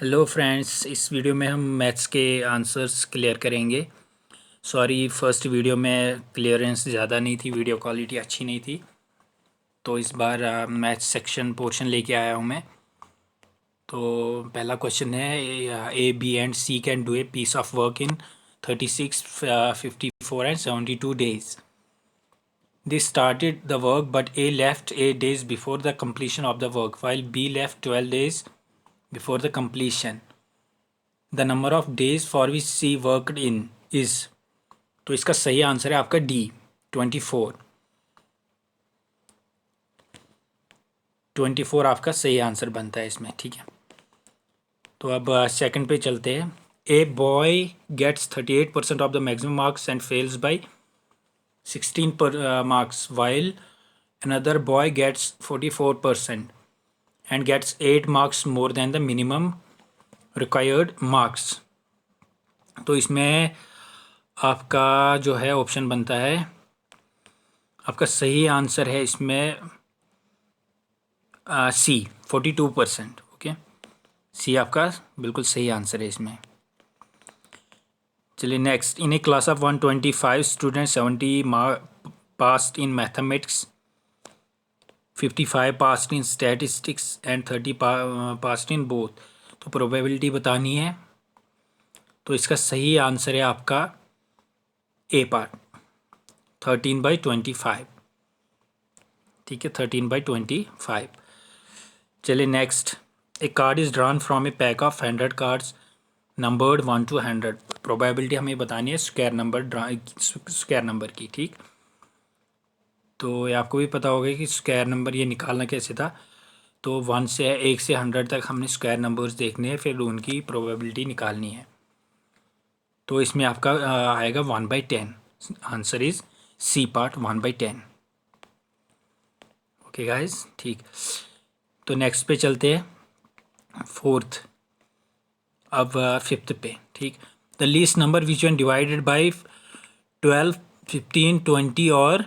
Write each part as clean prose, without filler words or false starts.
Hello friends, इस video में हम मैथ्स के आंसर्स क्लियर करेंगे। सॉरी, फर्स्ट वीडियो में क्लियरेंस ज़्यादा नहीं थी, वीडियो क्वालिटी अच्छी नहीं थी, तो इस बार मैथ्स सेक्शन पोर्शन लेके आया हूँ मैं। तो पहला क्वेश्चन है, A B and C can do a piece of work in 36, 54 एंड 72 days. They started the work, but A left 8 days before the completion of the work, while B left 12 days before the completion. The number of days for which C worked in is. तो इसका सही answer है आपका D, 24। 24 आपका सही answer बनता है इसमें, ठीक है। तो अब सेकंड पे चलते हैं। A boy gets 38% of the maximum marks and fails by 16 marks, while another boy gets 44% and gets 8 marks more than the minimum required marks. तो इसमें आपका जो है ऑप्शन बनता है, आपका सही आंसर है इसमें सी, 42%। ओके, सी आपका बिल्कुल सही आंसर है इसमें। चलिए next. In A class of 125 student, 70 passed in mathematics, 55 passed in statistics and 30 passed in both. तो प्रोबेबिलिटी बतानी है, तो इसका सही आंसर है आपका ए पार्ट, 13/25। ठीक है, 13/25। चलिए next. A card is drawn from A pack of 100 cards numbered 1 to 100। Probability हमें बतानी है स्क्वायर नंबर की, ठीक। तो ये आपको भी पता होगा कि स्क्वायर नंबर ये निकालना कैसे था। तो 1 से 100 तक हमने स्क्वायर नंबर्स देखने हैं, फिर उनकी प्रोबेबिलिटी निकालनी है। तो इसमें आपका आएगा 1/10। Answer is C part, 1/10। Okay guys, ठीक। तो नेक्स्ट पे चलते हैं, फोर्थ। अब फिफ्थ पे, ठीक। The least number which when divided by 12, 15, 20 और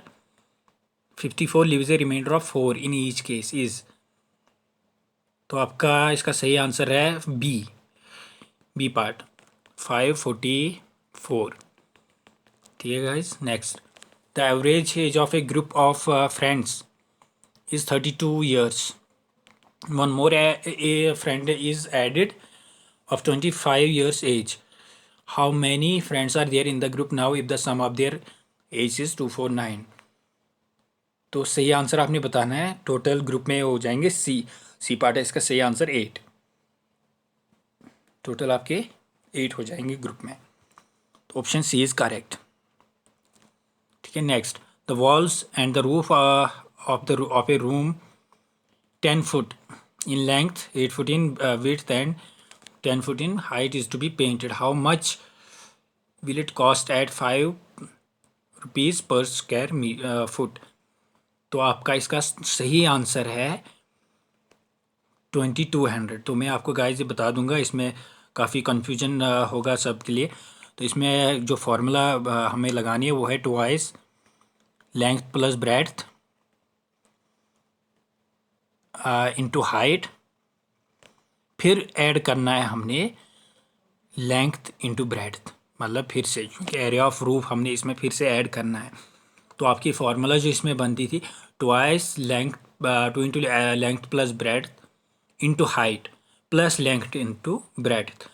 54 leaves a remainder of 4 in each case is. तो आपका इसका सही आंसर है बी पार्ट, 544। ठीक है guys, next. The average age of A group of friends is 32 years. One more a friend is added of 25 years age. How many friends are there in the group now if the sum of their age is 249? तो सही answer आपने बताना है। Total group में हो जाएंगे C part है इसका सही आंसर 8। टोटल आपके 8 हो जाएंगे ग्रुप में, तो ऑप्शन सी इज़ करेक्ट। ठीक है, next. The walls and the roof of a room 10 foot in length, 8 foot in width and 10 foot in height is to be painted. How much will it cost at 5 rupees per square foot? तो आपका इसका सही answer है 2200। तो मैं आपको guys ये बता दूंगा, इसमें काफ़ी कन्फ्यूजन होगा सबके लिए। तो इसमें जो फार्मूला हमें लगानी है वो है twice length plus breadth into height, फिर ऐड करना है हमने लेंथ इंटू ब्रेड्थ, मतलब फिर से, क्योंकि एरिया ऑफ रूफ हमने इसमें फिर से ऐड करना है। तो आपकी फार्मूला जो इसमें बनती थी, twice length 2 into length plus breadth into height plus length into breadth.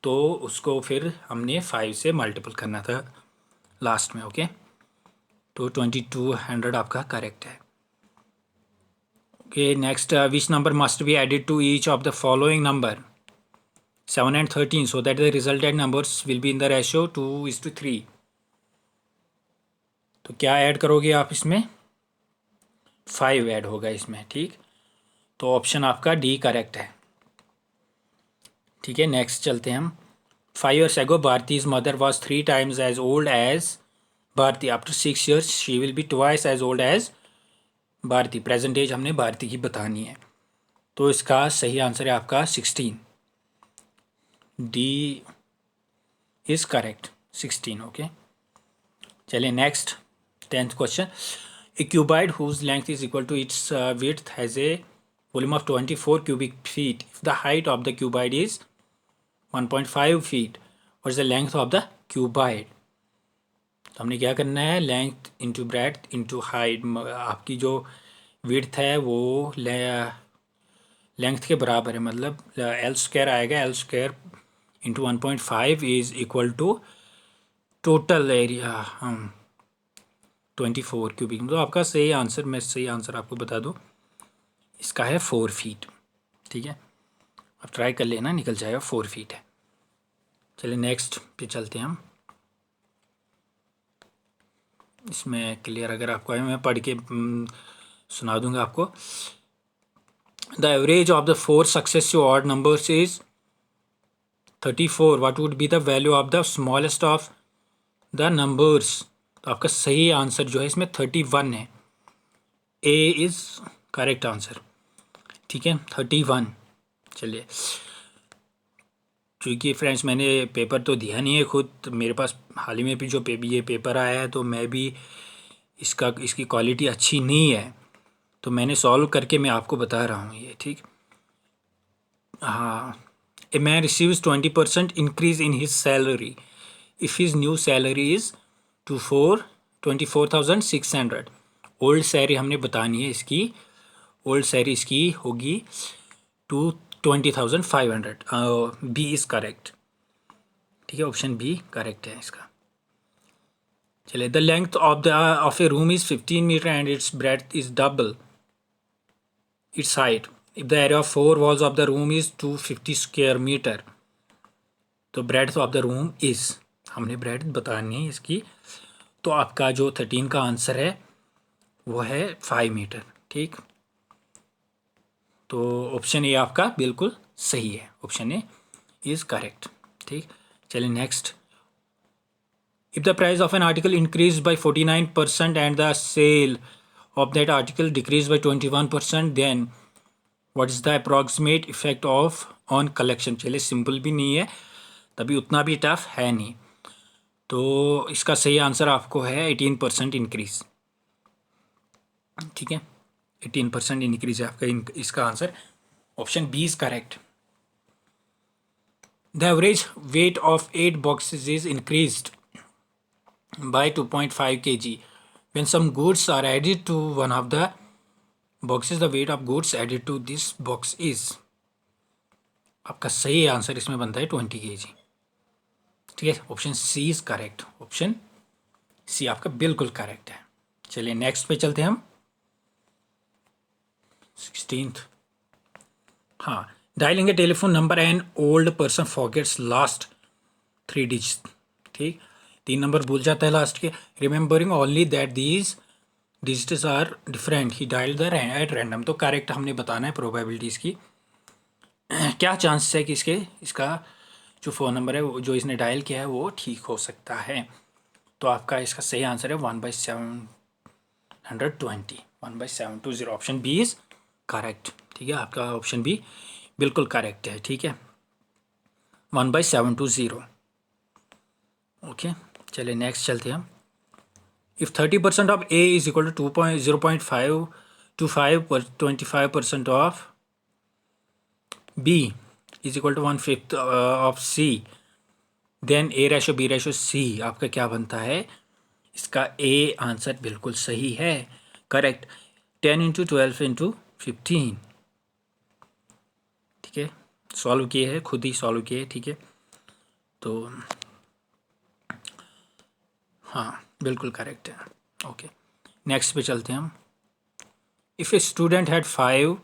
तो उसको फिर हमने 5 से मल्टीपल करना था लास्ट में। ओके, तो 2200 आपका करेक्ट है। Okay, next. Which number must be added to each of the following number 7 and 13 so that the resultant numbers will be in the ratio 2:3? तो क्या ऐड करोगे आप इसमें? 5 ऐड होगा इसमें, ठीक। तो ऑप्शन आपका डी करेक्ट है। ठीक है, नेक्स्ट चलते हैं हम। 5 years ago Bharti's mother was 3 times as old as Bharti. After 6 years she will be twice as old as Bharti. Present age हमने भारती की बतानी है। तो इसका सही आंसर है आपका 16। D is correct, 16। ओके, चलिए next. 10th question. A cuboid whose length is equal to its width has a volume of 24 cubic feet. If the height of the cuboid is 1.5 feet. What is the length of the cuboid. तो हमने क्या करना है, length into breadth into height. आपकी जो width है वो length के बराबर है, मतलब एल स्क्वायर आएगा, L square into 1.5 is equal to total area 24 cubic. तो आपका सही आंसर, मैं सही आंसर आपको बता दूँ, इसका है 4 फीट। ठीक है, अब ट्राई कर लेना, निकल जाएगा 4 फीट है। चलिए नेक्स्ट पे चलते हैं हम। इसमें क्लियर अगर आपको है, मैं पढ़ के सुना दूंगा आपको। The average of the 4 successive odd numbers is 34। What would be the value of the smallest of the numbers. तो आपका सही आंसर जो है इसमें 31 है। A is correct answer. ठीक है, 31। चलिए, क्योंकि फ्रेंड्स मैंने पेपर तो दिया नहीं है खुद, मेरे पास हाल ही में भी जो ये पेपर आया है, तो मैं भी इसकी क्वालिटी अच्छी नहीं है, तो मैंने सॉल्व करके मैं आपको बता रहा हूँ ये। ठीक, हाँ। A man receives 20% increase in his salary if his new salary is 24,600। Old salary हमने बतानी है इसकी। ओल्ड सैलरी इसकी होगी 20,500। B is correct. ठीक है, ऑप्शन बी करेक्ट है इसका। चलिए, the length of a room is 15 metre and its breadth is double its height if the area of 4 walls of the room is 250 square metre. तो breadth of the room is, हमने breadth बतानी है इसकी। तो आपका जो 13 का answer है वो है 5 मीटर। ठीक, तो ऑप्शन ए आपका बिल्कुल सही है, ऑप्शन ए इज़ करेक्ट। ठीक, चलिए next. If the price of an article increase by 49% and the sale of that article decrease by 21%, then what is the approximate effect of on collection. चलिए, simple भी नहीं है, तभी उतना भी tough है नहीं। तो इसका सही आंसर आपको है 18% इंक्रीज। ठीक है, 18% इंक्रीज है आपका इसका answer, option B is correct. The average weight of 8 boxes is increased by 2.5 kg when some goods are added to one of the boxes. The weight of goods added to this box is, आपका सही answer इसमें बनता है 20 kg। ठीक है, option C is correct, option C आपका बिल्कुल correct है। चलिए नेक्स्ट पे चलते हैं हम। 16th, हाँ। Dialing a telephone number an old person forgets last 3 digit. ठीक, 3 नंबर भूल जाता है लास्ट के। Remembering only that these digits are different he dial the at random. तो करेक्ट हमने बताना है प्रोबेबिलिटीज़ की। क्या चांसेस है कि इसका जो फ़ोन नंबर है वो जो इसने डायल किया है वो ठीक हो सकता है। तो आपका इसका सही आंसर है 1/720, 1/720। Option B is correct. ठीक है, आपका ऑप्शन बी बिल्कुल करेक्ट है। ठीक है, 1/720। ओके, चलिए नेक्स्ट चलते हैं हम। If 30% of A is equal to 0.5 to 25% of B is equal to 1/5 of C, then A ratio B ratio C आपका क्या बनता है। इसका ए आंसर बिल्कुल सही है, करेक्ट। 10 × 12 × 15। ठीक है, सॉल्व किए हैं, खुद ही सॉल्व किए। ठीक है, तो हाँ बिल्कुल करेक्ट है। ओके, नेक्स्ट पे चलते हैं हम। If a student had 5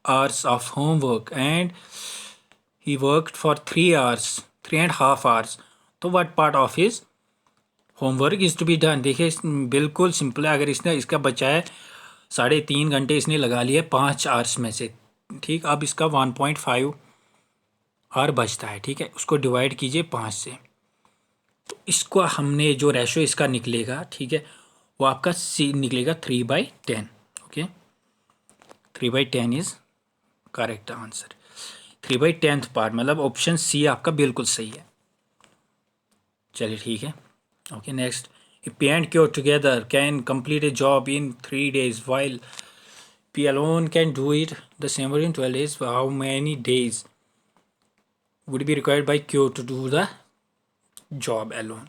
hours of homework and he worked for 3 hours, 3.5 hours, तो what part of his homework is to be done। देखिए बिल्कुल सिंपल है। अगर इसने इसका बचाए 3.5 घंटे इसने लगा लिए 5 आवर्स में से। ठीक, अब इसका 1.5 आवर बचता है। ठीक है, उसको डिवाइड कीजिए 5 से, तो इसको हमने जो रेशो इसका निकलेगा, ठीक है, वो आपका सी निकलेगा 3/10। Okay, 3/10 is correct answer. 3/10 part मतलब ऑप्शन सी आपका बिल्कुल सही है। चलिए ठीक है, okay next. A P and Q together can complete a job in 3 days while P alone can do it the same in 12 days. How many days would be required by Q to do the job alone.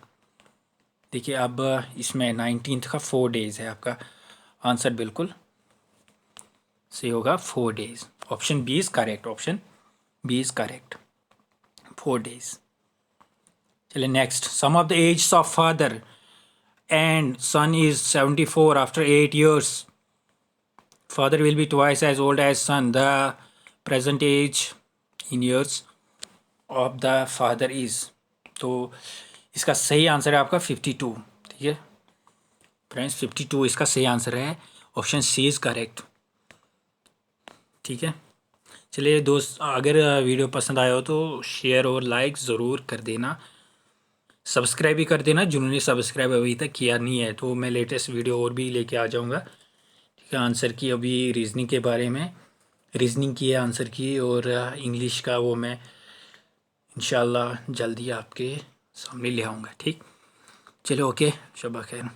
देखिए अब इसमें 19th का 4 days है, आपका answer बिल्कुल सही होगा 4 days। Option B is correct, option B is correct 4 days। चलिए next, sum of the age of father and son is 74 after 8 years। Father will be twice as old as son. The present age in years of the father is. तो इसका सही answer है आपका 52। ठीक है friends, 52 इसका सही answer है, ऑप्शन सी इज़ करेक्ट। ठीक है चलिए दोस्त, अगर वीडियो पसंद आया हो तो शेयर और लाइक ज़रूर कर देना, सब्सक्राइब भी कर देना जिन्होंने सब्सक्राइब अभी तक किया नहीं है, तो मैं लेटेस्ट वीडियो और भी लेके आ जाऊँगा। ठीक है, आंसर की अभी रीजनिंग के बारे में, रीजनिंग की है आंसर की, और इंग्लिश का वो मैं इंशाल्लाह जल्दी आपके सामने ले आऊँगा। ठीक चलो, ओके, शब्बा खैर।